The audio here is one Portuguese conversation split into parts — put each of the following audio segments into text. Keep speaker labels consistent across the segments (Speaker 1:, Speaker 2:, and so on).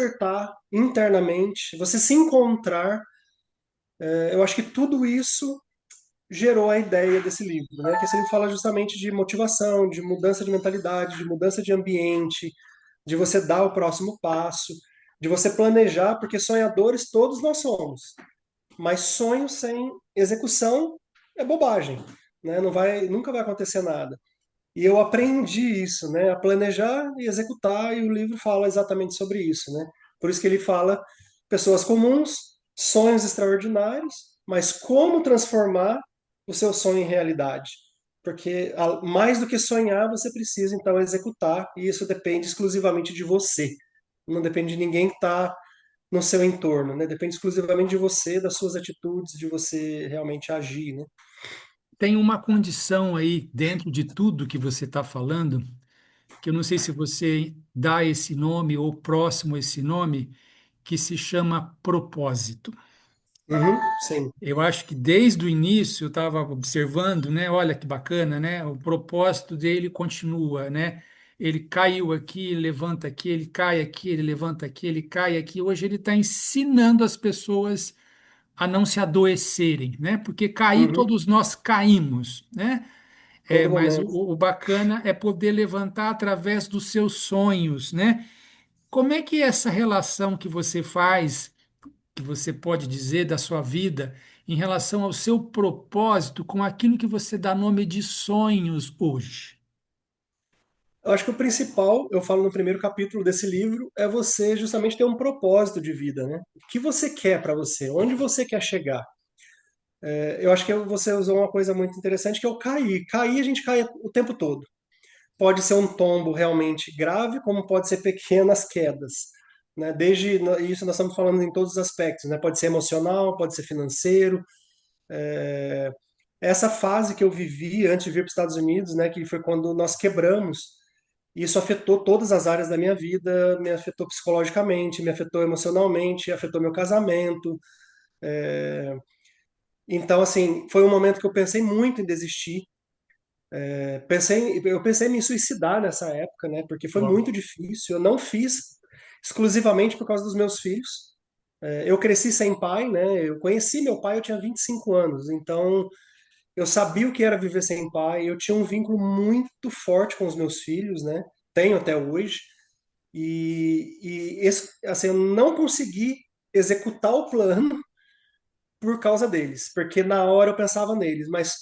Speaker 1: acertar internamente, você se encontrar. Eu acho que tudo isso gerou a ideia desse livro, né? Que esse livro fala justamente de motivação, de mudança de mentalidade, de mudança de ambiente, de você dar o próximo passo, de você planejar, porque sonhadores todos nós somos, mas sonho sem execução é bobagem, né? Não vai, nunca vai acontecer nada. E eu aprendi isso, né? A planejar e executar, e o livro fala exatamente sobre isso, né? Por isso que ele fala pessoas comuns, sonhos extraordinários, mas como transformar o seu sonho em realidade. Porque mais do que sonhar, você precisa então executar, e isso depende exclusivamente de você. Não depende de ninguém que está no seu entorno, né? Depende exclusivamente de você, das suas atitudes, de você realmente agir, né?
Speaker 2: Tem uma condição aí dentro de tudo que você está falando, que eu não sei se você dá esse nome ou próximo a esse nome, que se chama propósito.
Speaker 1: Uhum, sim.
Speaker 2: Eu acho que desde o início eu estava observando, né? Olha que bacana, né? O propósito dele continua, né? Ele caiu aqui, levanta aqui, ele cai aqui, ele levanta aqui, ele cai aqui. Hoje ele está ensinando as pessoas a não se adoecerem, né? Porque cair
Speaker 1: Uhum,
Speaker 2: todos nós caímos, né?
Speaker 1: todo
Speaker 2: Mas o,
Speaker 1: momento.
Speaker 2: o bacana é poder levantar através dos seus sonhos, né? Como é que é essa relação que você faz, que você pode dizer da sua vida, em relação ao seu propósito com aquilo que você dá nome de sonhos hoje?
Speaker 1: Eu acho que o principal, eu falo no primeiro capítulo desse livro, é você justamente ter um propósito de vida, né? O que você quer para você? Onde você quer chegar? Eu acho que você usou uma coisa muito interessante que é o cair. Cair, a gente cai o tempo todo. Pode ser um tombo realmente grave, como pode ser pequenas quedas, né? Desde isso nós estamos falando em todos os aspectos, né? Pode ser emocional, pode ser financeiro. Essa fase que eu vivi antes de vir para os Estados Unidos, né? Que foi quando nós quebramos. Isso afetou todas as áreas da minha vida, me afetou psicologicamente, me afetou emocionalmente, afetou meu casamento. Então, assim, foi um momento que eu pensei muito em desistir. Eu pensei em me suicidar nessa época, né? Porque foi
Speaker 2: Uau.
Speaker 1: muito difícil. Eu não fiz exclusivamente por causa dos meus filhos. Eu cresci sem pai, né? Eu conheci meu pai, eu tinha 25 anos. Então, eu sabia o que era viver sem pai. Eu tinha um vínculo muito forte com os meus filhos, né? Tenho até hoje. Assim, eu não consegui executar o plano por causa deles, porque na hora eu pensava neles, mas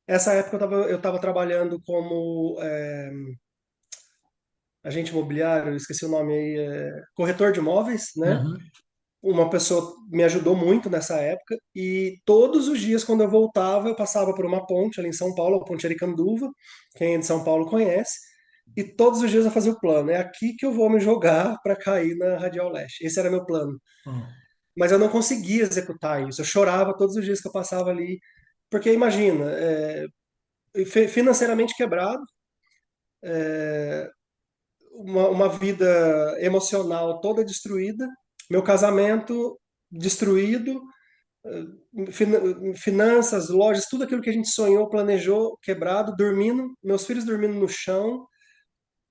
Speaker 1: essa época eu tava trabalhando como agente imobiliário, eu esqueci o nome aí, corretor de imóveis, né?
Speaker 2: Aham.
Speaker 1: Uma pessoa me ajudou muito nessa época e todos os dias quando eu voltava eu passava por uma ponte ali em São Paulo, a Ponte Aricanduva, quem é de São Paulo conhece, e todos os dias eu fazia o plano, é aqui que eu vou me jogar para cair na Radial Leste. Esse era meu plano.
Speaker 2: Uau.
Speaker 1: Mas eu não conseguia executar isso. Eu chorava todos os dias que eu passava ali, porque imagina, financeiramente quebrado, uma vida emocional toda destruída, meu casamento destruído, finanças, lojas, tudo aquilo que a gente sonhou, planejou, quebrado, dormindo, meus filhos dormindo no chão,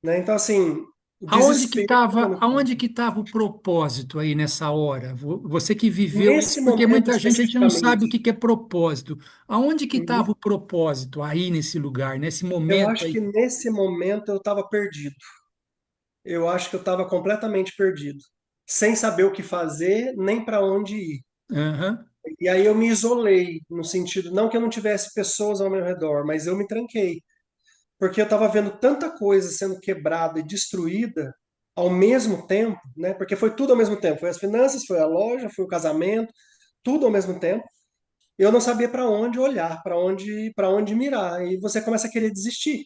Speaker 1: né? Então, assim, o desespero tomando
Speaker 2: Aonde
Speaker 1: conta.
Speaker 2: que estava o propósito aí nessa hora? Você que viveu isso,
Speaker 1: Nesse
Speaker 2: porque
Speaker 1: momento
Speaker 2: muita gente, a gente não sabe o
Speaker 1: especificamente,
Speaker 2: que que é propósito. Aonde que estava
Speaker 1: uhum,
Speaker 2: o propósito aí nesse lugar, nesse
Speaker 1: eu
Speaker 2: momento
Speaker 1: acho
Speaker 2: aí?
Speaker 1: que nesse momento eu estava perdido. Eu acho que eu estava completamente perdido, sem saber o que fazer, nem para onde ir.
Speaker 2: Aham.
Speaker 1: E aí eu me isolei, no sentido, não que eu não tivesse pessoas ao meu redor, mas eu me tranquei, porque eu estava vendo tanta coisa sendo quebrada e destruída ao mesmo tempo, né? Porque foi tudo ao mesmo tempo, foi as finanças, foi a loja, foi o casamento, tudo ao mesmo tempo. Eu não sabia para onde olhar, para onde mirar, e você começa a querer desistir,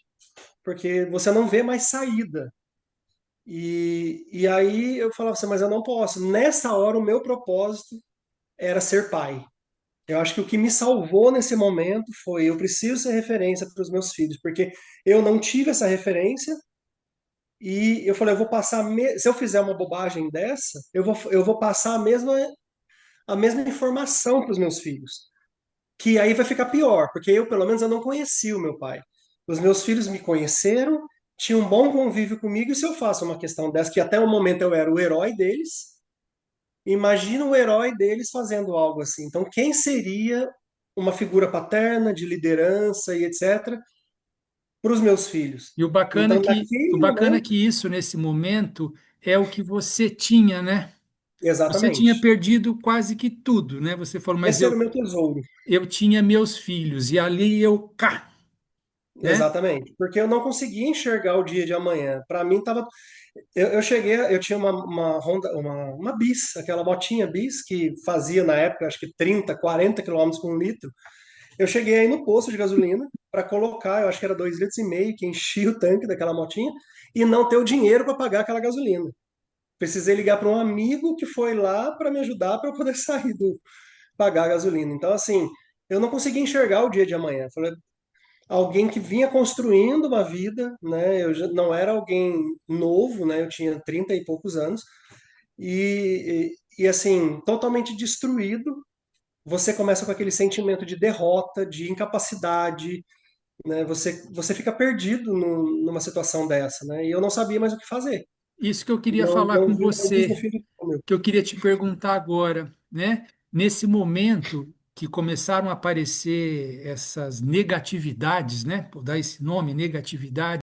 Speaker 1: porque você não vê mais saída. E aí eu falava assim, mas eu não posso. Nessa hora, o meu propósito era ser pai. Eu acho que o que me salvou nesse momento foi eu preciso ser referência para os meus filhos, porque eu não tive essa referência e eu falei, eu vou passar, se eu fizer uma bobagem dessa, eu vou passar a mesma informação para os meus filhos, que aí vai ficar pior, porque eu, pelo menos, eu não conheci o meu pai. Os meus filhos me conheceram tinha um bom convívio comigo, e se eu faço uma questão dessa, que até o momento eu era o herói deles, imagina o herói deles fazendo algo assim. Então, quem seria uma figura paterna, de liderança e etc., para os meus filhos?
Speaker 2: E
Speaker 1: Então, naquele
Speaker 2: o bacana é
Speaker 1: momento,
Speaker 2: que isso, nesse momento, é o que você tinha, né? Você tinha
Speaker 1: exatamente.
Speaker 2: perdido quase que tudo, né? Você falou, mas
Speaker 1: Esse era o meu tesouro.
Speaker 2: eu tinha meus filhos, e ali eu, cá, né?
Speaker 1: Exatamente. Porque eu não conseguia enxergar o dia de amanhã. Para mim, tava. Eu cheguei, eu tinha uma Honda, uma Bis, aquela motinha Bis, que fazia na época, acho que 30, 40 quilômetros por litro. Eu cheguei aí no posto de gasolina para colocar, eu acho que era 2,5 litros, que enchia o tanque daquela motinha, e não ter o dinheiro para pagar aquela gasolina. Precisei ligar para um amigo que foi lá para me ajudar para eu poder sair do pagar a gasolina. Então, assim, eu não conseguia enxergar o dia de amanhã. Falei, alguém que vinha construindo uma vida, né? Não era alguém novo, né? Eu tinha 30 e poucos anos e assim, totalmente destruído. Você começa com aquele sentimento de derrota, de incapacidade, né? Você fica perdido numa situação dessa, né? E eu não sabia mais o que fazer.
Speaker 2: Isso que eu queria
Speaker 1: Não,
Speaker 2: falar
Speaker 1: não,
Speaker 2: com
Speaker 1: não quis no
Speaker 2: você,
Speaker 1: fim do túnel.
Speaker 2: que eu queria te perguntar agora, né? Nesse momento que começaram a aparecer essas negatividades, né? Por dar esse nome, negatividade,